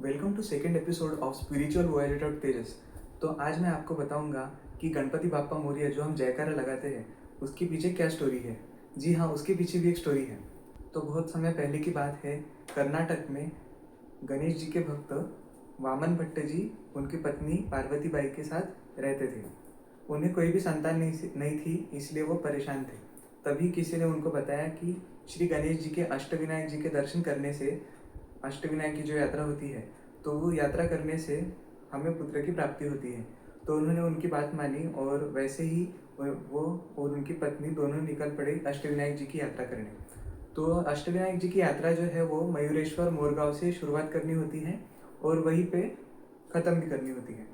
Welcome to second episode of spiritual violet of Tejas. तो आज मैं आपको बताऊंगा कि गणपति बाप्पा मोरिया जो हम जयकारा लगाते हैं उसके पीछे क्या स्टोरी है। जी हाँ, उसके पीछे भी एक स्टोरी है। तो बहुत समय पहले की बात है, कर्नाटक में गणेश जी के भक्त वामन भट्ट जी उनकी पत्नी पार्वती बाई के साथ रहते थे। उन्हें कोई भी संतान नहीं थी, इसलिए वो परेशान थे। तभी किसी ने उनको बताया कि श्री गणेश जी के अष्टविनायक जी के दर्शन करने से, अष्टविनायक की जो यात्रा होती है, तो वो यात्रा करने से हमें पुत्र की प्राप्ति होती है। तो उन्होंने उनकी बात मानी और वैसे ही वो और उनकी पत्नी दोनों निकल पड़े अष्टविनायक जी की यात्रा करने। तो अष्टविनायक जी की यात्रा जो है वो मयूरेश्वर मोरगांव से शुरुआत करनी होती है और वहीं पे ख़त्म भी करनी होती है।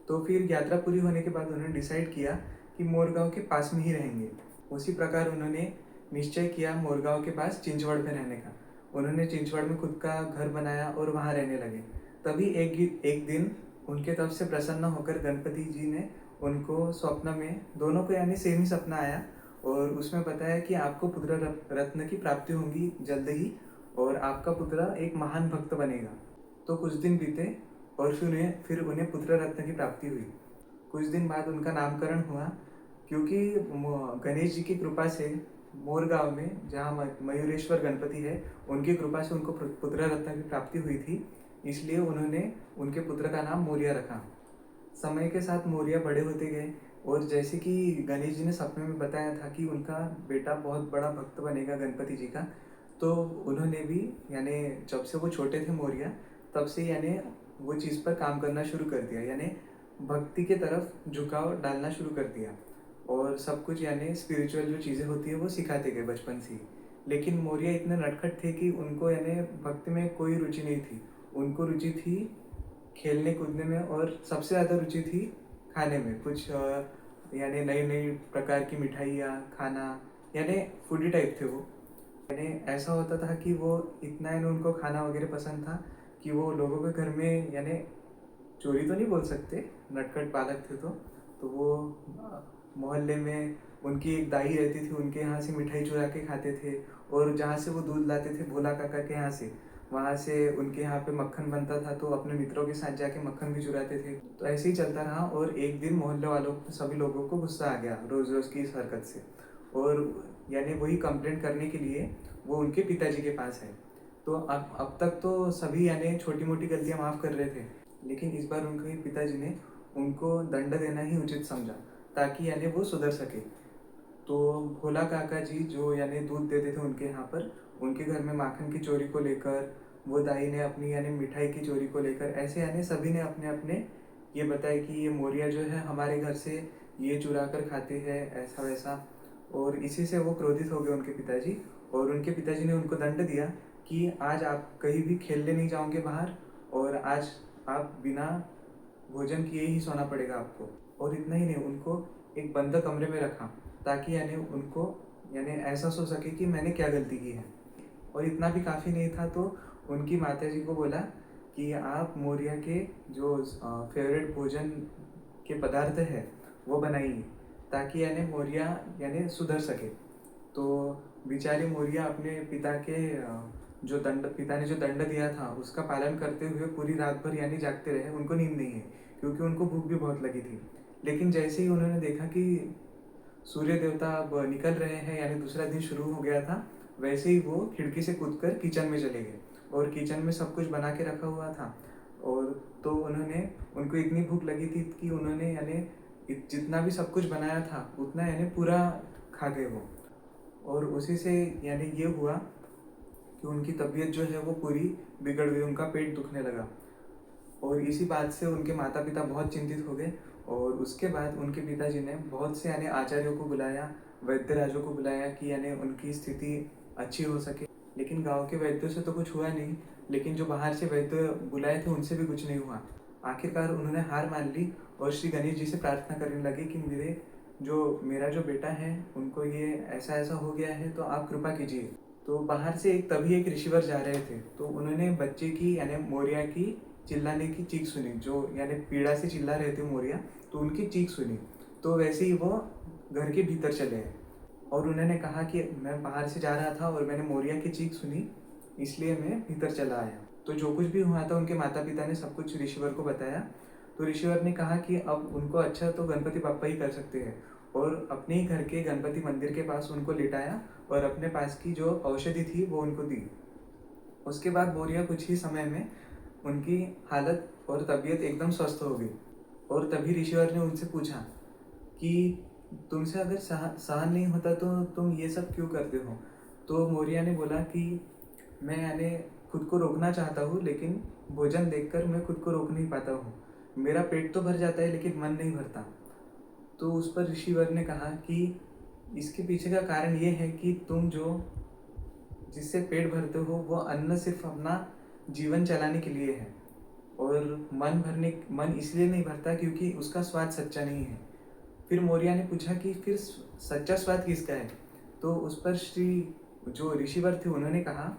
तो फिर यात्रा पूरी होने के बाद उन्होंने डिसाइड किया कि मोरगांव के पास में ही रहेंगे। उसी प्रकार उन्होंने निश्चय किया मोरगांव के पास चिंचवड़ में रहने का। उन्होंने चिंचवड़ में खुद का घर बनाया और वहाँ रहने लगे। तभी एक दिन उनके तरफ से प्रसन्न होकर गणपति जी ने उनको स्वप्न में, दोनों को यानी सेम ही सपना आया और उसमें बताया कि आपको पुत्र रत्न की प्राप्ति होगी जल्द ही और आपका पुत्र एक महान भक्त बनेगा। तो कुछ दिन बीते और फिर उन्हें पुत्र रत्न की प्राप्ति हुई। कुछ दिन बाद उनका नामकरण हुआ, क्योंकि गणेश जी की कृपा से मोरगांव में जहाँ मयूरेश्वर गणपति है, उनकी कृपा से उनको पुत्र रत्न की प्राप्ति हुई थी, इसलिए उन्होंने उनके पुत्र का नाम मोरिया रखा। समय के साथ मोरिया बड़े होते गए और जैसे कि गणेश जी ने सपने में बताया था कि उनका बेटा बहुत बड़ा भक्त बनेगा गणपति जी का, तो उन्होंने भी यानी जब से वो छोटे थे मोरिया, तब से यानी वो चीज़ पर काम करना शुरू कर दिया, यानी भक्ति के तरफ झुकाव डालना शुरू कर दिया और सब कुछ यानी स्पिरिचुअल जो चीज़ें होती है वो सिखाते गए बचपन से ही। लेकिन मोरिया इतने नटखट थे कि उनको यानी भक्ति में कोई रुचि नहीं थी। उनको रुचि थी खेलने कूदने में और सबसे ज़्यादा रुचि थी खाने में। कुछ यानी नई नई प्रकार की मिठाइयाँ खाना, यानी फूडी टाइप थे वो। यानी ऐसा होता था कि वो इतना यानी उनको खाना वगैरह पसंद था कि वो लोगों के घर में यानी चोरी तो नहीं बोल सकते, नटखट बालक थे तो वो मोहल्ले में उनकी एक दाई रहती थी, उनके यहाँ से मिठाई चुरा के खाते थे और जहाँ से वो दूध लाते थे भोला काका के यहाँ से, वहाँ से उनके यहाँ पे मक्खन बनता था तो अपने मित्रों के साथ जाके मक्खन भी चुराते थे। तो ऐसे ही चलता रहा और एक दिन मोहल्ले वालों सभी लोगों को गुस्सा आ गया रोज़ रोज़ की इस हरकत से और यानी वही कंप्लेंट करने के लिए वो उनके पिताजी के पास है। तो अब तक तो सभी यानी छोटी मोटी गलतियाँ माफ़ कर रहे थे, लेकिन इस बार उनके पिताजी ने उनको दंड देना ही उचित समझा ताकि यानी वो सुधर सके। तो भोला काका जी जो यानी दूध देते थे उनके यहाँ पर, उनके घर में माखन की चोरी को लेकर, वो दाई ने अपनी यानी मिठाई की चोरी को लेकर, ऐसे यानी सभी ने अपने अपने ये बताया कि ये मोरिया जो है हमारे घर से ये चुरा कर खाते हैं, ऐसा वैसा। और इसी से वो क्रोधित हो गए उनके पिताजी और उनके पिताजी ने उनको दंड दिया कि आज आप कहीं भी खेलने नहीं जाओगे बाहर और आज आप बिना भोजन किए ही सोना पड़ेगा आपको। और इतना ही नहीं, उनको एक बंद कमरे में रखा ताकि यानी उनको यानी ऐसा सो सके कि मैंने क्या गलती की है। और इतना भी काफ़ी नहीं था तो उनकी माता जी को बोला कि आप मोरिया के जो फेवरेट भोजन के पदार्थ है वो बनाइए ताकि यानी मोरिया यानी सुधर सके। तो बेचारे मोरिया अपने पिता के पिता ने जो दंड दिया था उसका पालन करते हुए पूरी रात भर यानी जागते रहे। उनको नींद नहीं है क्योंकि उनको भूख भी बहुत लगी थी। लेकिन जैसे ही उन्होंने देखा कि सूर्य देवता अब निकल रहे हैं यानी दूसरा दिन शुरू हो गया था, वैसे ही वो खिड़की से कूदकर किचन में चले गए और किचन में सब कुछ बना के रखा हुआ था। और तो उनको इतनी भूख लगी थी कि उन्होंने यानी जितना भी सब कुछ बनाया था उतना यानी पूरा खा गए वो। और उसी से यानी ये हुआ कि उनकी तबीयत जो है वो पूरी बिगड़ गई, उनका पेट दुखने लगा। और इसी बात से उनके माता पिता बहुत चिंतित हो गए और उसके बाद उनके पिताजी ने बहुत से यानी आचार्यों को बुलाया, वैद्य राजों को बुलाया कि यानी उनकी स्थिति अच्छी हो सके। लेकिन गांव के वैद्यों से तो कुछ हुआ नहीं, लेकिन जो बाहर से वैद्य बुलाए थे उनसे भी कुछ नहीं हुआ। आखिरकार उन्होंने हार मान ली और श्री गणेश जी से प्रार्थना करने लगे कि मेरा जो बेटा है उनको ये ऐसा ऐसा हो गया है, तो आप कृपा कीजिए। तो बाहर से तभी एक ऋषिवर जा रहे थे, तो उन्होंने बच्चे की यानी मोरिया की चिल्लाने की चीख सुनी, जो यानी पीड़ा से चिल्ला रहे थे मोरिया, तो उनकी चीख सुनी। तो वैसे ही वो घर के भीतर चले गए और उन्होंने कहा कि मैं बाहर से जा रहा था और मैंने मोरिया की चीख सुनी, इसलिए मैं भीतर चला आया। तो जो कुछ भी हुआ था उनके माता पिता ने सब कुछ ऋषिवर को बताया। तो ऋषिवर ने कहा कि अब उनको अच्छा तो गणपति बापा ही कर सकते हैं, और अपने ही घर के गणपति मंदिर के पास उनको लिटाया और अपने पास की जो औषधि थी वो उनको दी। उसके बाद मोरिया कुछ ही समय में उनकी हालत और तबीयत एकदम स्वस्थ हो गई। और तभी ऋषिवर ने उनसे पूछा कि तुमसे अगर सहन नहीं होता तो तुम ये सब क्यों करते हो। तो मोरिया ने बोला कि मैं यानी खुद को रोकना चाहता हूँ, लेकिन भोजन देखकर मैं खुद को रोक नहीं पाता हूँ। मेरा पेट तो भर जाता है लेकिन मन नहीं भरता। तो उस पर ऋषिवर ने कहा कि इसके पीछे का कारण ये है कि तुम जो जिससे पेट भरते हो वो अन्न सिर्फ अपना जीवन चलाने के लिए है, और मन इसलिए नहीं भरता क्योंकि उसका स्वाद सच्चा नहीं है। फिर मौर्य ने पूछा कि फिर सच्चा स्वाद किसका है। तो उस पर श्री जो ऋषिवर थे उन्होंने कहा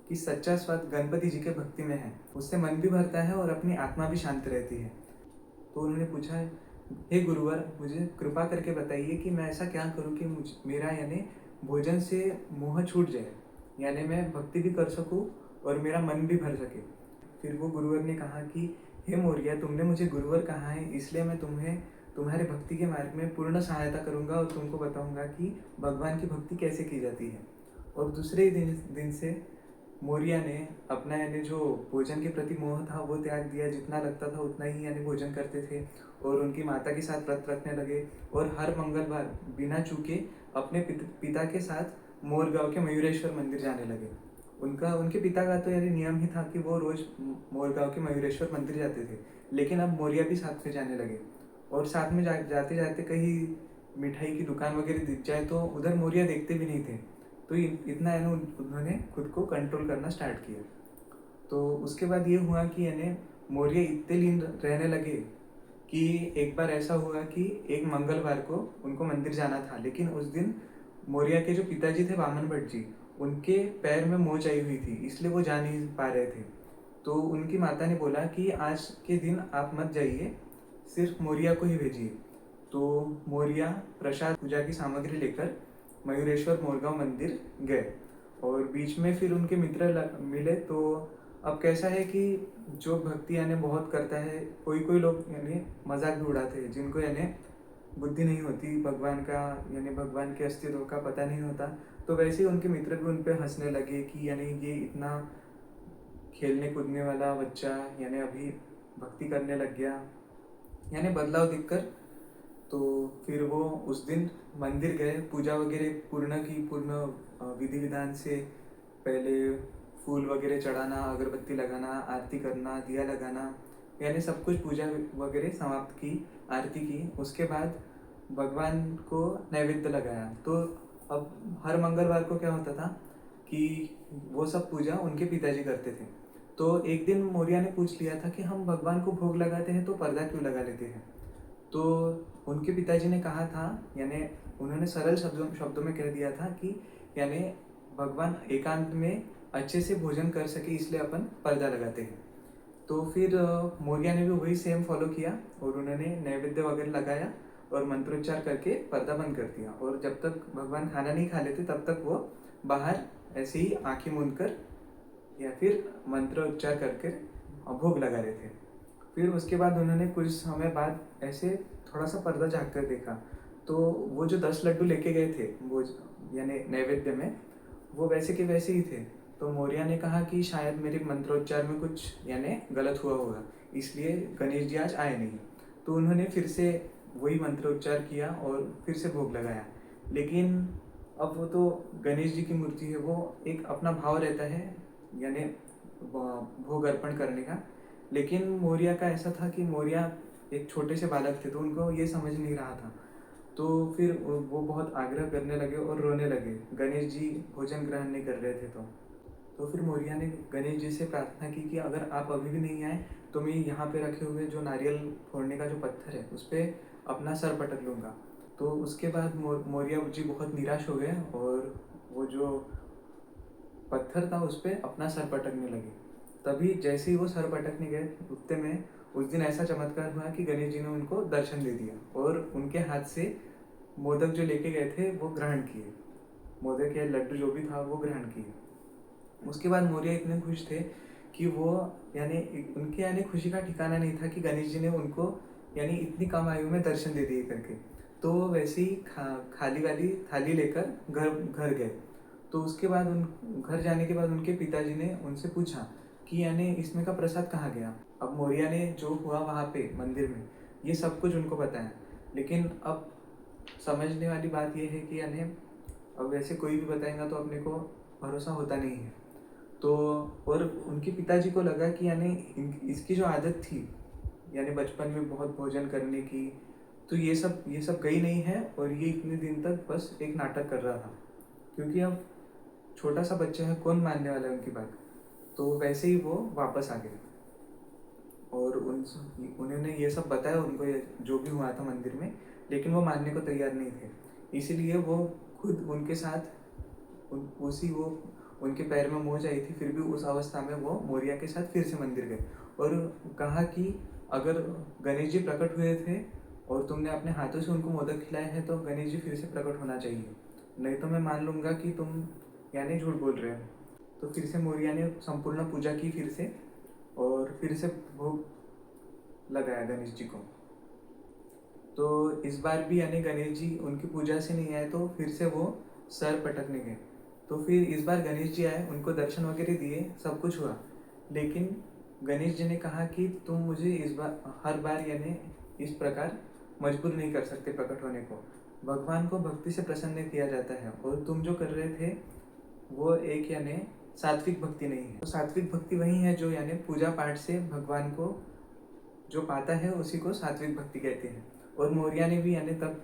कि सच्चा स्वाद गणपति जी के भक्ति में है, उससे मन भी भरता है और अपनी आत्मा भी शांत रहती है। तो उन्होंने पूछा, हे गुरुवर, मुझे कृपा करके बताइए कि मैं ऐसा क्या करूं कि मेरा यानी भोजन से मोह छूट जाए, यानी मैं भक्ति भी कर सकूं और मेरा मन भी भर सके। फिर वो गुरुवर ने कहा कि हे मौर्य, तुमने मुझे गुरुवर कहा है, इसलिए मैं तुम्हें तुम्हारे भक्ति के मार्ग में पूर्ण सहायता करूंगा और तुमको बताऊंगा कि भगवान की भक्ति कैसे की जाती है। और दूसरे ही दिन से मौर्य ने अपना यानी जो भोजन के प्रति मोह था वो त्याग दिया। जितना लगता था उतना ही यानी भोजन करते थे, और उनकी माता के साथ व्रत रखने लगे, और हर मंगलवार बिना चूके अपने पिता के साथ मोरगांव के मयूरेश्वर मंदिर जाने लगे। उनके पिता का तो यानी नियम ही था कि वो रोज मोरगांव के मयूरेश्वर मंदिर जाते थे, लेकिन अब मौर्य भी साथ में जाने लगे। और साथ में जाते जाते कहीं मिठाई की दुकान वगैरह दिख जाए तो उधर मौर्य देखते भी नहीं थे। तो इतना है ना, उन्होंने खुद को कंट्रोल करना स्टार्ट किया। तो उसके बाद ये हुआ कि यानी मौर्य इतने लीन रहने लगे कि एक बार ऐसा हुआ कि एक मंगलवार को उनको मंदिर जाना था, लेकिन उस दिन मौर्य के जो पिताजी थे वामन भट्ट जी, उनके पैर में मोच आई हुई थी, इसलिए वो जा नहीं पा रहे थे। तो उनकी माता ने बोला कि आज के दिन आप मत जाइए, सिर्फ मौर्य को ही भेजिए। तो मौर्य प्रसाद पूजा की सामग्री लेकर मयूरेश्वर मोरगांव मंदिर गए, और बीच में फिर उनके मित्र मिले। तो अब कैसा है कि जो भक्ति यानी बहुत करता है, कोई कोई लोग यानी मजाक भी उड़ाते हैं, जिनको यानी बुद्धि नहीं होती भगवान का, यानी भगवान के अस्तित्व का पता नहीं होता। तो वैसे ही उनके मित्र भी उन पर हंसने लगे कि यानी ये इतना खेलने कूदने वाला बच्चा यानी अभी भक्ति करने लग गया, यानी बदलाव देखकर। तो फिर वो उस दिन मंदिर गए, पूजा वगैरह पूर्ण विधि विधान से पहले फूल वगैरह चढ़ाना, अगरबत्ती लगाना, आरती करना, दिया लगाना, यानी सब कुछ पूजा वगैरह समाप्त की, आरती की। उसके बाद भगवान को नैवेद्य लगाया। तो अब हर मंगलवार को क्या होता था कि वो सब पूजा उनके पिताजी करते थे। तो एक दिन मौर्य ने पूछ लिया था कि हम भगवान को भोग लगाते हैं तो पर्दा क्यों लगा लेते हैं। तो उनके पिताजी ने कहा था, यानी उन्होंने सरल शब्दों में कह दिया था कि यानी भगवान एकांत में अच्छे से भोजन कर सके, इसलिए अपन पर्दा लगाते हैं। तो फिर मौर्य ने भी वही सेम फॉलो किया, और उन्होंने नैवेद्य वगैरह लगाया और मंत्रोच्चार करके पर्दा बंद कर दिया। और जब तक भगवान खाना नहीं खा लेते तब तक वो बाहर ऐसे ही आंखें मूंद कर या फिर मंत्र उच्चार करके भोग लगा रहे थे। फिर उसके बाद उन्होंने कुछ समय बाद ऐसे थोड़ा सा पर्दा झाँक कर देखा, तो वो जो 10 लड्डू लेके गए थे वो यानी नैवेद्य में, वो वैसे के वैसे ही थे। तो मौर्य ने कहा कि शायद मेरे मंत्रोच्चार में कुछ यानी गलत हुआ होगा, इसलिए गणेश जी आज आए नहीं। तो उन्होंने फिर से वही मंत्रोच्चार किया और फिर से भोग लगाया। लेकिन अब वो तो गणेश जी की मूर्ति है, वो एक अपना भाव रहता है यानी भोग अर्पण करने का। लेकिन मौर्य का ऐसा था कि मौर्य एक छोटे से बालक थे, तो उनको ये समझ नहीं रहा था। तो फिर वो बहुत आग्रह करने लगे और रोने लगे, गणेश जी भोजन ग्रहण नहीं कर रहे थे। तो फिर मौर्य ने गणेश जी से प्रार्थना की कि अगर आप अभी भी नहीं आए तो मैं यहाँ पे रखे हुए जो नारियल फोड़ने का जो पत्थर है उस पर अपना सर पटक लूँगा। तो उसके बाद मौर्य जी बहुत निराश हो गए, और वो जो पत्थर था उस पर अपना सर पटकने लगे। तभी जैसे ही वो सर पटकने गए, उतने में उस दिन ऐसा चमत्कार हुआ कि गणेश जी ने उनको दर्शन दे दिया, और उनके हाथ से मोदक जो लेके गए थे वो ग्रहण किए, मोदक या लड्डू जो भी था वो ग्रहण किए। उसके बाद मौर्य इतने खुश थे कि वो उनके खुशी का ठिकाना नहीं था कि गणेश जी ने उनको इतनी कम आयु में दर्शन दे दिए करके। तो वो वैसे ही खाली वाली थाली लेकर घर घर गए। तो उसके बाद उन घर जाने के बाद उनके पिताजी ने उनसे पूछा कि इसमें का प्रसाद कहाँ गया। अब मौर्य ने जो हुआ वहाँ पे मंदिर में ये सब कुछ उनको बताया। लेकिन अब समझने वाली बात ये है कि अब वैसे कोई भी बताएगा तो अपने को भरोसा होता नहीं है। तो और उनके पिताजी को लगा कि इसकी जो आदत थी बचपन में बहुत भोजन करने की, तो ये सब गई नहीं है और ये इतने दिन तक बस एक नाटक कर रहा था, क्योंकि अब छोटा सा बच्चा है, कौन मानने वाला है उनकी बात। तो वैसे ही वो वापस आ गए और उन्होंने ये सब बताया उनको, ये जो भी हुआ था मंदिर में, लेकिन वो मानने को तैयार नहीं थे। इसीलिए वो खुद उनके साथ उसी वो उनके पैर में मोच आई थी, फिर भी उस अवस्था में वो मौर्य के साथ फिर से मंदिर गए और कहा कि अगर गणेश जी प्रकट हुए थे और तुमने अपने हाथों से उनको मोदक खिलाए हैं तो गणेश जी फिर से प्रकट होना चाहिए, नहीं तो मैं मान लूँगा कि तुम झूठ बोल रहे हो। तो फिर से मौर्य ने संपूर्ण पूजा की फिर से, और फिर से भोग लगाया गणेश जी को। तो इस बार भी गणेश जी उनकी पूजा से नहीं आए, तो फिर से वो सर पटकने गए। तो फिर इस बार गणेश जी आए, उनको दर्शन वगैरह दिए, सब कुछ हुआ। लेकिन गणेश जी ने कहा कि तुम मुझे इस बार हर बार इस प्रकार मजबूर नहीं कर सकते प्रकट होने को। भगवान को भक्ति से प्रसन्न किया जाता है और तुम जो कर रहे थे वो एक सात्विक भक्ति नहीं है। तो सात्विक भक्ति वही है जो पूजा पाठ से भगवान को जो पाता है उसी को सात्विक भक्ति कहते हैं। और मौर्य ने भी तब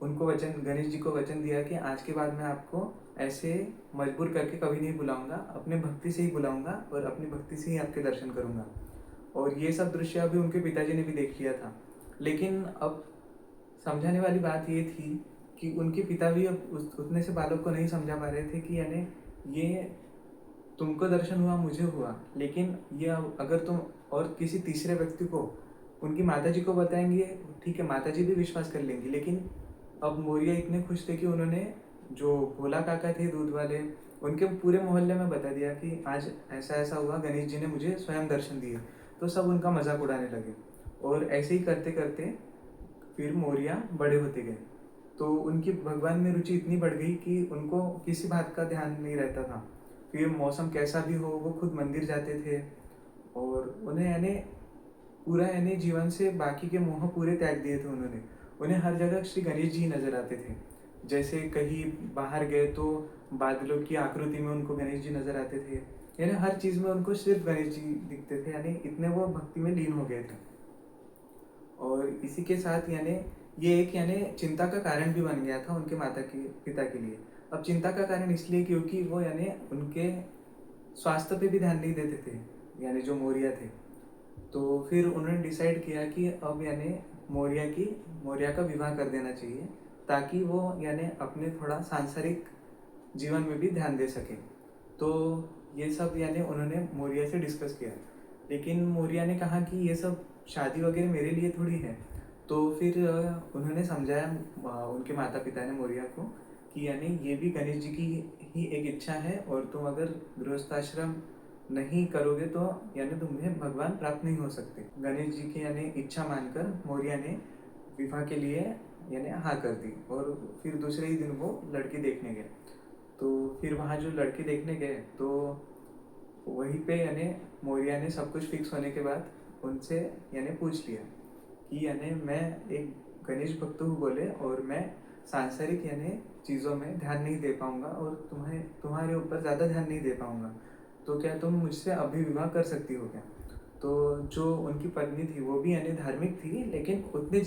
उनको वचन, गणेश जी को वचन दिया कि आज के बाद मैं आपको ऐसे मजबूर करके कभी नहीं बुलाऊंगा, अपने भक्ति से ही बुलाऊंगा और अपनी भक्ति से ही आपके दर्शन करूंगा। और ये सब दृश्य अभी उनके पिताजी ने भी देख लिया था। लेकिन अब समझाने वाली बात ये थी कि उनके पिता भी अब उतने से बालक को नहीं समझा पा रहे थे कि ये तुमको दर्शन हुआ, मुझे हुआ, लेकिन ये अगर तुम और किसी तीसरे व्यक्ति को, उनकी माताजी को बताएंगे, ठीक है, माताजी भी विश्वास कर लेंगी। लेकिन अब मौर्य इतने खुश थे कि उन्होंने जो भोला काका थे दूध वाले, उनके पूरे मोहल्ले में बता दिया कि आज ऐसा ऐसा हुआ, गणेश जी ने मुझे स्वयं दर्शन दिए। तो सब उनका मजाक उड़ाने लगे और ऐसे ही करते करते फिर मौर्य बड़े होते गए। तो उनकी भगवान में रुचि इतनी बढ़ गई कि उनको किसी बात का ध्यान नहीं रहता था। फिर मौसम कैसा भी हो वो खुद मंदिर जाते थे और उन्हें पूरा जीवन से बाकी के मोह पूरे त्याग दिए थे उन्होंने। उन्हें हर जगह श्री गणेश जी नजर आते थे। जैसे कहीं बाहर गए तो बादलों की आकृति में उनको गणेश जी नजर आते थे, हर चीज में उनको सिर्फ गणेश जी दिखते थे। इतने वो भक्ति में लीन हो गए थे। और इसी के साथ ये एक चिंता का कारण भी बन गया था उनके पिता के लिए। अब चिंता का कारण इसलिए क्योंकि वो उनके स्वास्थ्य पे भी ध्यान नहीं देते थे, जो मौर्य थे। तो फिर उन्होंने डिसाइड किया कि अब मौर्य का विवाह कर देना चाहिए, ताकि वो अपने थोड़ा सांसारिक जीवन में भी ध्यान दे सके। तो ये सब उन्होंने मौर्य से डिस्कस किया। लेकिन मौर्य ने कहा कि ये सब शादी वगैरह मेरे लिए थोड़ी है। तो फिर उन्होंने समझाया, उनके माता पिता ने मौर्य को, कि ये भी गणेश जी की ही एक इच्छा है और तुम अगर गृहस्थाश्रम नहीं करोगे तो तुम्हें भगवान प्राप्त नहीं हो सकते। गणेश जी की इच्छा मानकर मौर्य ने विवाह के लिए हाँ कर दी। और फिर दूसरे ही दिन वो लड़की देखने गए। तो फिर वहाँ जो लड़की देखने गए तो वहीं पे मौर्य ने सब कुछ फिक्स होने के बाद उनसे पूछ लिया कि मैं एक गणेश भक्त हूँ बोले, और मैं सांसारिक चीज़ों में ध्यान नहीं दे पाऊँगा और तुम्हारे ऊपर ज़्यादा ध्यान नहीं दे पाऊँगा, तो क्या तुम मुझसे अभी विवाह कर सकती हो क्या। तो जो उनकी पत्नी थी वो भी धार्मिक थी, लेकिन उतने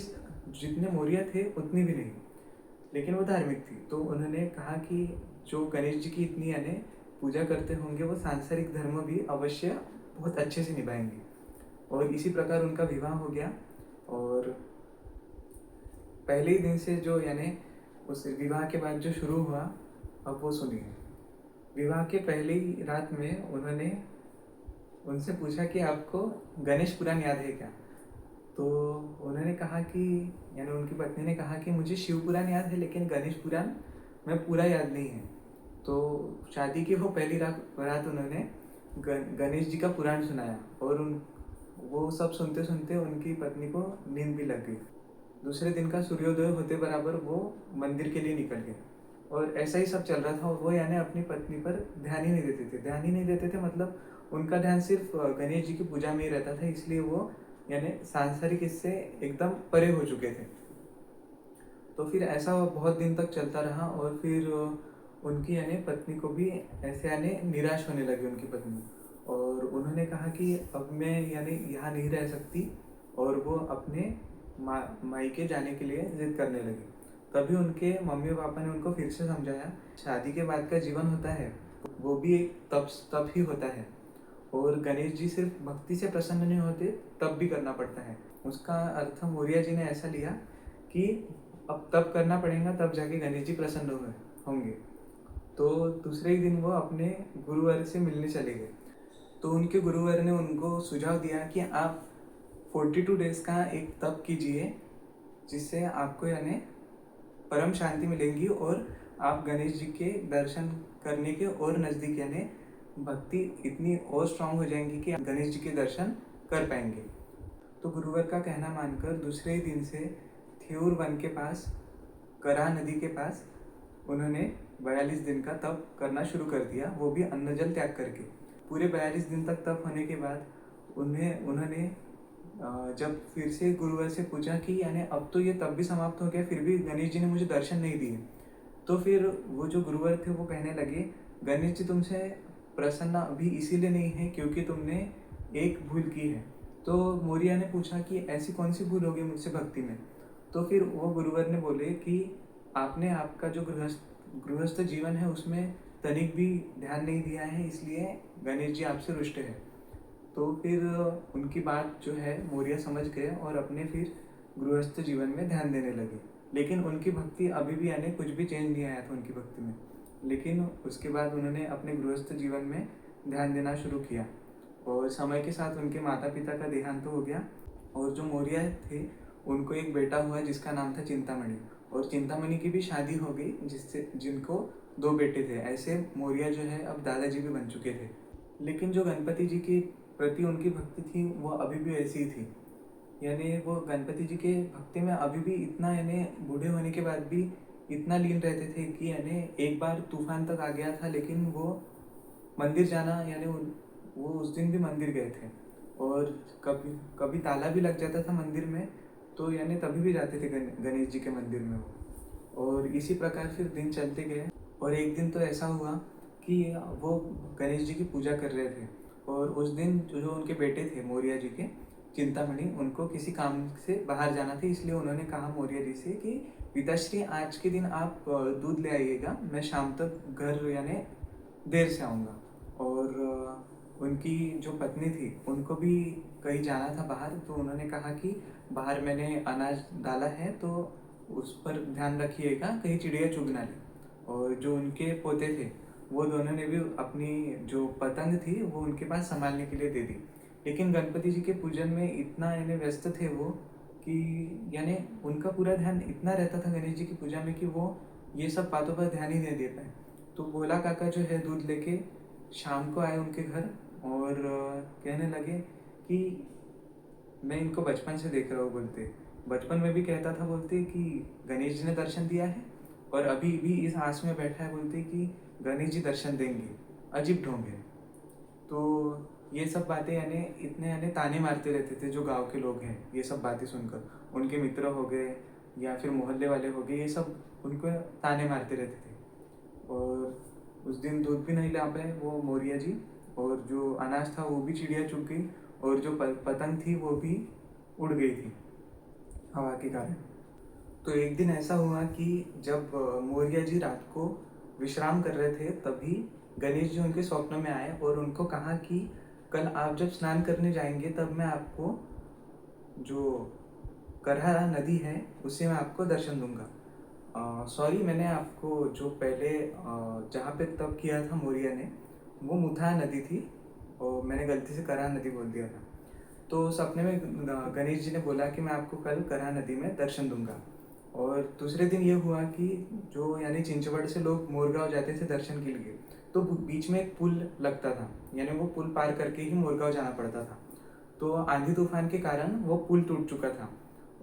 जितने मौर्य थे उतनी भी नहीं, लेकिन वो धार्मिक थी। तो उन्होंने कहा कि जो गणेश जी की इतनी पूजा करते होंगे वो सांसारिक धर्म भी अवश्य बहुत अच्छे से निभाएंगे। और इसी प्रकार उनका विवाह हो गया। और पहले ही दिन से जो उस विवाह के बाद जो शुरू हुआ, अब वो सुनिए। विवाह के पहले ही रात में उन्होंने उनसे पूछा कि आपको गणेश पुराण याद है क्या। तो उन्होंने कहा कि उनकी पत्नी ने कहा कि मुझे शिव पुराण याद है, लेकिन गणेश पुराण में पूरा याद नहीं है। तो शादी की वो पहली रात उन्होंने गणेश जी का पुराण सुनाया और उन वो सब सुनते सुनते उनकी पत्नी को नींद भी लग गई। दूसरे दिन का सूर्योदय होते बराबर वो मंदिर के लिए निकल गए और ऐसा ही सब चल रहा था। वो यानी अपनी पत्नी पर ध्यान ही नहीं देते थे, ध्यान ही नहीं देते थे मतलब उनका ध्यान सिर्फ गणेश जी की पूजा में ही रहता था, इसलिए वो यानी सांसारिक इससे एकदम परे हो चुके थे। तो फिर ऐसा बहुत दिन तक चलता रहा और फिर उनकी यानी पत्नी को भी ऐसे यानी निराश होने लगी उनकी पत्नी, और उन्होंने कहा कि अब मैं यानी यहाँ नहीं रह सकती, और वो अपने मायके जाने के लिए जिद करने लगी। तभी उनके मम्मी पापा ने उनको फिर से समझाया, शादी के बाद का जीवन होता है वो भी एक तप ही होता है, और गणेश जी सिर्फ भक्ति से प्रसन्न नहीं होते, तब भी करना पड़ता है। उसका अर्थ मोरिया जी ने ऐसा लिया कि अब तब करना पड़ेगा, तब जाके गणेश जी प्रसन्न होंगे। तो दूसरे ही दिन वो अपने गुरुवर से मिलने चले गए। तो उनके गुरुवर ने उनको सुझाव दिया कि आप 42 डेज का एक तप कीजिए, जिससे आपको यानी परम शांति मिलेंगी और आप गणेश जी के दर्शन करने के और नज़दीक यानी भक्ति इतनी और स्ट्रांग हो जाएंगी कि आप गणेश जी के दर्शन कर पाएंगे। तो गुरुवर का कहना मानकर दूसरे ही दिन से थेऊर वन के पास, करा नदी के पास, उन्होंने 42 दिन का तप करना शुरू कर दिया, वो भी अन्न जल त्याग करके। पूरे 42 दिन तक तप होने के बाद उन्होंने जब फिर से गुरुवर से पूछा कि यानी अब तो ये तब भी समाप्त हो गया, फिर भी गणेश जी ने मुझे दर्शन नहीं दिए। तो फिर वो जो गुरुवर थे वो कहने लगे, गणेश जी तुमसे प्रसन्न अभी इसीलिए नहीं है क्योंकि तुमने एक भूल की है। तो मोरिया ने पूछा कि ऐसी कौन सी भूल होगी मुझसे भक्ति में। तो फिर वो गुरुवर ने बोले कि आपने आपका जो गृहस्थ जीवन है उसमें तनिक भी ध्यान नहीं दिया है, इसलिए गणेश जी आपसे रुष्ट है। तो फिर उनकी बात जो है मोरिया समझ गए और अपने फिर गृहस्थ जीवन में ध्यान देने लगे। लेकिन उनकी भक्ति अभी भी यानी कुछ भी चेंज नहीं आया था उनकी भक्ति में। लेकिन उसके बाद उन्होंने अपने गृहस्थ जीवन में ध्यान देना शुरू किया और समय के साथ उनके माता पिता का देहांत हो गया। और जो मोरिया थे उनको एक बेटा हुआ जिसका नाम था चिंतामणि, और चिंतामणि की भी शादी हो गई जिनको 2 बेटे थे। ऐसे मोरिया जो है अब दादाजी भी बन चुके थे। लेकिन जो गणपति जी के प्रति उनकी भक्ति थी वो अभी भी ऐसी ही थी। यानी वो गणपति जी के भक्ति में अभी भी इतना यानी बूढ़े होने के बाद भी इतना लीन रहते थे कि यानी एक बार तूफान तक आ गया था, लेकिन वो मंदिर जाना यानी वो उस दिन भी मंदिर गए थे, और कभी कभी ताला भी लग जाता था मंदिर में, तो यानी तभी भी जाते थे गणेश जी के मंदिर में वो। और इसी प्रकार फिर दिन चलते गए, और एक दिन तो ऐसा हुआ कि वो गणेश जी की पूजा कर रहे थे, और उस दिन जो उनके बेटे थे मोरिया जी के, चिंतामणि, उनको किसी काम से बाहर जाना था, इसलिए उन्होंने कहा मोरिया जी से कि पिताश्री आज के दिन आप दूध ले आइएगा, मैं शाम तक घर यानी देर से आऊँगा। और उनकी जो पत्नी थी उनको भी कहीं जाना था बाहर, तो उन्होंने कहा कि बाहर मैंने अनाज डाला है तो उस पर ध्यान रखिएगा कहीं चिड़िया चुग ना ले। और जो उनके पोते थे वो दोनों ने भी अपनी जो पतंग थी वो उनके पास संभालने के लिए दे दी। लेकिन गणपति जी के पूजन में इतना यानी व्यस्त थे वो कि यानी उनका पूरा ध्यान इतना रहता था गणेश जी की पूजा में कि वो ये सब बातों पर ध्यान ही नहीं दे पाए। तो भोला काका जो है दूध लेके शाम को आए उनके घर और कहने लगे कि मैं इनको बचपन से देख रहा हूँ, बोलते बचपन में भी कहता था, बोलते कि गणेश जी ने दर्शन दिया है, और अभी भी इस आस में बैठा है, बोलते कि गणेश जी दर्शन देंगे, अजीब ढोंग है। तो ये सब बातें यानी इतने यानी ताने मारते रहते थे जो गांव के लोग हैं, ये सब बातें सुनकर उनके मित्र हो गए या फिर मोहल्ले वाले हो गए, ये सब उनको ताने मारते रहते थे। और उस दिन दूध भी नहीं ला पाए वो मोरिया जी, और जो अनाज था वो भी चिड़िया चुग गई, और जो पतंग थी वो भी उड़ गई थी हवा के कारण। तो एक दिन ऐसा हुआ कि जब मोरिया जी रात को विश्राम कर रहे थे, तभी गणेश जी उनके स्वप्न में आए और उनको कहा कि कल आप जब स्नान करने जाएंगे तब मैं आपको जो करहरा नदी है उससे मैं आपको दर्शन दूंगा। सॉरी, मैंने आपको जो पहले जहाँ पे तप किया था मोरिया ने, वो मुथा नदी थी और मैंने गलती से करा नदी बोल दिया था। तो सपने में गणेश जी ने बोला कि मैं आपको कल करा नदी में दर्शन दूंगा। और दूसरे दिन ये हुआ कि जो यानी चिंचवड़ से लोग मोरगांव जाते थे दर्शन के लिए, तो बीच में एक पुल लगता था, यानी वो पुल पार करके ही मोरगांव जाना पड़ता था। तो आंधी तूफान के कारण वो पुल टूट चुका था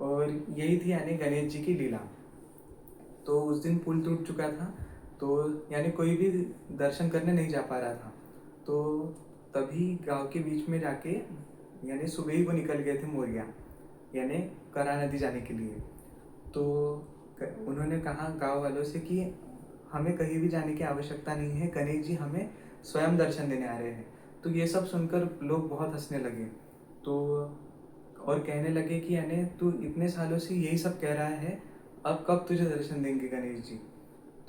और यही थी यानी गणेश जी की लीला। तो उस दिन पुल टूट चुका था, तो यानी कोई भी दर्शन करने नहीं जा पा रहा था। तो तभी गांव के बीच में जाके यानी सुबह ही वो निकल गए थे मोरिया, यानी करा नदी जाने के लिए। तो उन्होंने कहा गांव वालों से कि हमें कहीं भी जाने की आवश्यकता नहीं है, गणेश जी हमें स्वयं दर्शन देने आ रहे हैं। तो ये सब सुनकर लोग बहुत हंसने लगे। तो और कहने लगे कि यानी तू इतने सालों से यही सब कह रहा है, अब कब तुझे दर्शन देंगे गणेश जी।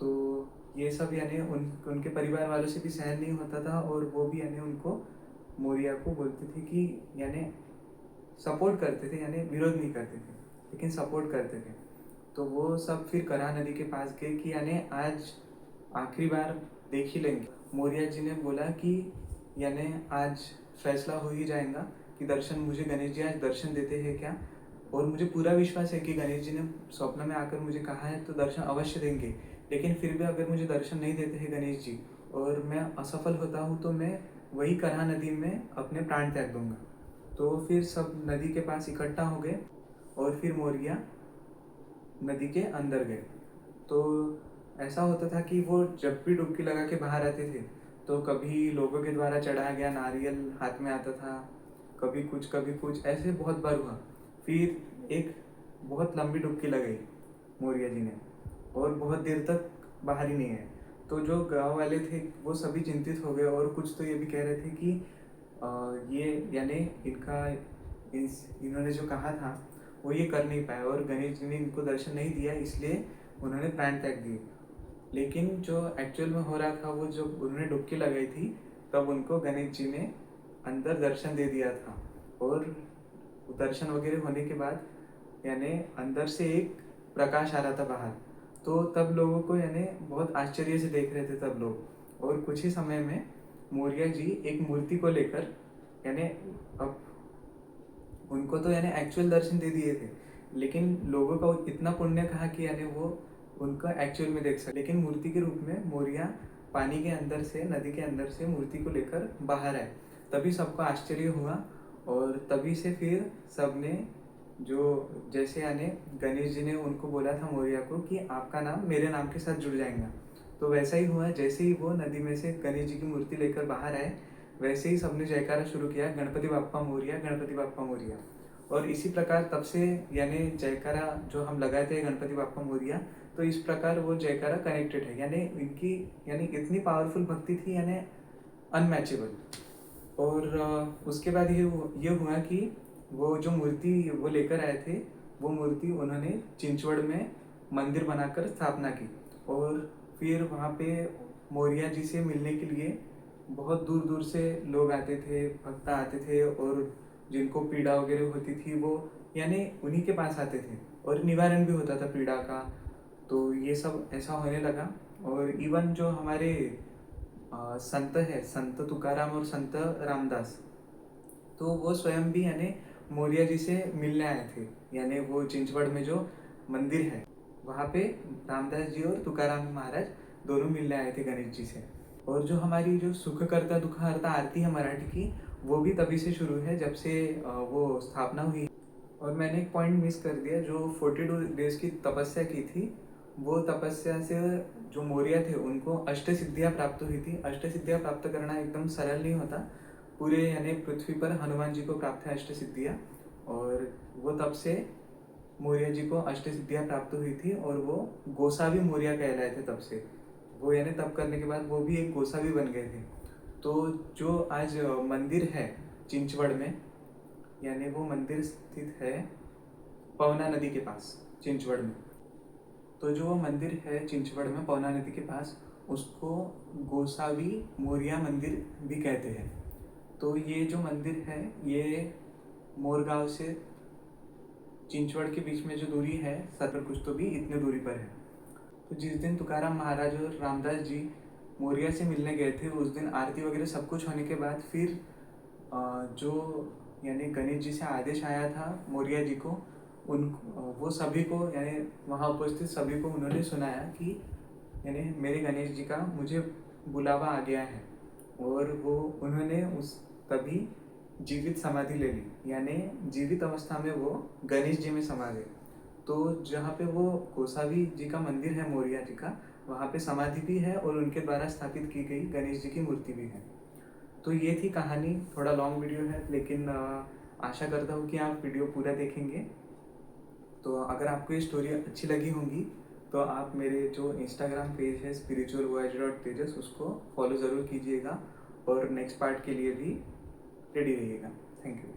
तो ये सब यानी उनके परिवार वालों से भी सहन नहीं होता था और वो भी यानी उनको मोरिया को बोलते थे कि यानी सपोर्ट करते थे, यानी विरोध नहीं करते थे लेकिन सपोर्ट करते थे। तो वो सब फिर करा नदी के पास गए कि यानी आज आखिरी बार देख ही लेंगे। मोरिया जी ने बोला कि यानी आज फैसला हो ही जाएगा कि दर्शन मुझे गणेश जी आज दर्शन देते हैं क्या। और मुझे पूरा विश्वास है कि गणेश जी ने स्वप्न में आकर मुझे कहा है तो दर्शन अवश्य देंगे। लेकिन फिर भी अगर मुझे दर्शन नहीं देते हैं गणेश जी और मैं असफल होता हूँ तो मैं वही करा नदी में अपने प्राण त्याग दूंगा। तो फिर सब नदी के पास इकट्ठा हो गए और फिर मोरिया नदी के अंदर गए। तो ऐसा होता था कि वो जब भी डुबकी लगा के बाहर आते थे तो कभी लोगों के द्वारा चढ़ाया गया नारियल हाथ में आता था, कभी कुछ ऐसे बहुत बार हुआ। फिर एक बहुत लंबी डुबकी लगाई मोरिया जी ने और बहुत देर तक बाहर ही नहीं आए। तो जो गांव वाले थे वो सभी चिंतित हो गए और कुछ तो ये भी कह रहे थे कि ये यानी इन्होंने जो कहा था वो ये कर नहीं पाए और गणेश जी ने इनको दर्शन नहीं दिया, इसलिए उन्होंने प्राण त्याग दिए। लेकिन जो एक्चुअल में हो रहा था वो जो उन्होंने डुबकी लगाई थी तब उनको गणेश जी ने अंदर दर्शन दे दिया था। और दर्शन वगैरह होने के बाद यानी अंदर से एक प्रकाश आ रहा था बाहर। तो तब लोगों को यानी बहुत आश्चर्य से देख रहे थे तब लोग। और कुछ ही समय में मोरिया जी एक मूर्ति को लेकर यानी अब उनको तो यानी एक्चुअल दर्शन दे दिए थे, लेकिन लोगों का इतना पुण्य कहा कि यानी वो उनका एक्चुअल में देख सके। लेकिन मूर्ति के रूप में मोरिया पानी के अंदर से, नदी के अंदर से मूर्ति को लेकर बाहर आए। तभी सबको आश्चर्य हुआ और तभी से फिर सबने जो जैसे यानी गणेश जी ने उनको बोला था मोरिया को कि आपका नाम मेरे नाम के साथ जुड़ जाएगा, तो वैसा ही हुआ। जैसे ही वो नदी में से गणेश जी की मूर्ति लेकर बाहर आए वैसे ही सबने जयकारा शुरू किया, गणपति बाप्पा मोरिया, गणपति बाप्पा मोरिया। और इसी प्रकार तब से यानी जयकारा जो हम लगाते हैं गणपति बाप्पा मोरिया, तो इस प्रकार वो जयकारा कनेक्टेड है। यानी इनकी यानी इतनी पावरफुल भक्ति थी यानी अनमैचेबल। और उसके बाद ये हुआ कि वो जो मूर्ति वो लेकर आए थे वो मूर्ति उन्होंने चिंचवड़ में मंदिर बनाकर स्थापना की। और फिर वहाँ पे मोरिया जी से मिलने के लिए बहुत दूर दूर से लोग आते थे, भक्त आते थे और जिनको पीड़ा वगैरह होती थी वो यानी उन्हीं के पास आते थे और निवारण भी होता था पीड़ा का। तो ये सब ऐसा होने लगा। और इवन जो हमारे संत है, संत तुकाराम और संत रामदास, तो वो स्वयं भी यानी मोरिया जी से मिलने आए थे। यानी वो चिंचवड़ में जो मंदिर है वहाँ पे रामदास जी और तुकाराम महाराज दोनों मिलने आए थे गणेश जी से। और जो हमारी जो सुख करता दुख हरता आरती है मराठी की, वो भी तभी से शुरू है जब से वो स्थापना हुई। और मैंने एक पॉइंट मिस कर दिया, जो 42 डेज की तपस्या की थी वो तपस्या से जो मोरिया थे उनको अष्ट सिद्धियाँ प्राप्त हुई थी। अष्ट सिद्धियाँ प्राप्त करना एकदम सरल नहीं होता। पूरे यानी पृथ्वी पर हनुमान जी को प्राप्त है अष्ट सिद्धियाँ, और वो तब से मोरिया जी को अष्ट सिद्धियाँ प्राप्त हुई थी और वो गोसावी मोरिया कहलाए थे तब से। वो यानी तब करने के बाद वो भी एक गोसावी बन गए थे। तो जो आज मंदिर है चिंचवड़ में, यानी वो मंदिर स्थित है पवना नदी के पास चिंचवड़ में। तो जो वो मंदिर है चिंचवड़ में पवना नदी के पास, उसको गोसावी मोरिया मंदिर भी कहते हैं। तो ये जो मंदिर है ये मोरगांव से चिंचवड़ के बीच में जो दूरी है 70 कुछ तो भी इतने दूरी पर है। तो जिस दिन तुकाराम महाराज और रामदास जी मोरिया से मिलने गए थे उस दिन आरती वगैरह सब कुछ होने के बाद फिर जो यानी गणेश जी से आदेश आया था मोरिया जी को, उन वो सभी को यानी वहाँ उपस्थित सभी को उन्होंने सुनाया कि यानी मेरे गणेश जी का मुझे बुलावा आ गया है और वो उन्होंने उस तभी जीवित समाधि ले ली, यानी जीवित अवस्था में वो गणेश जी में समा गए। तो जहाँ पे वो गोसावी जी का मंदिर है, मौर्या जी का, वहाँ पे समाधि भी है और उनके द्वारा स्थापित की गई गणेश जी की मूर्ति भी है। तो ये थी कहानी। थोड़ा लॉन्ग वीडियो है, लेकिन आशा करता हूँ कि आप वीडियो पूरा देखेंगे। तो अगर आपको ये स्टोरी अच्छी लगी होंगी तो आप मेरे जो इंस्टाग्राम पेज है spiritualvoyager.tejas उसको फॉलो ज़रूर कीजिएगा और नेक्स्ट पार्ट के लिए भी रेडी रहिएगा। Thank you.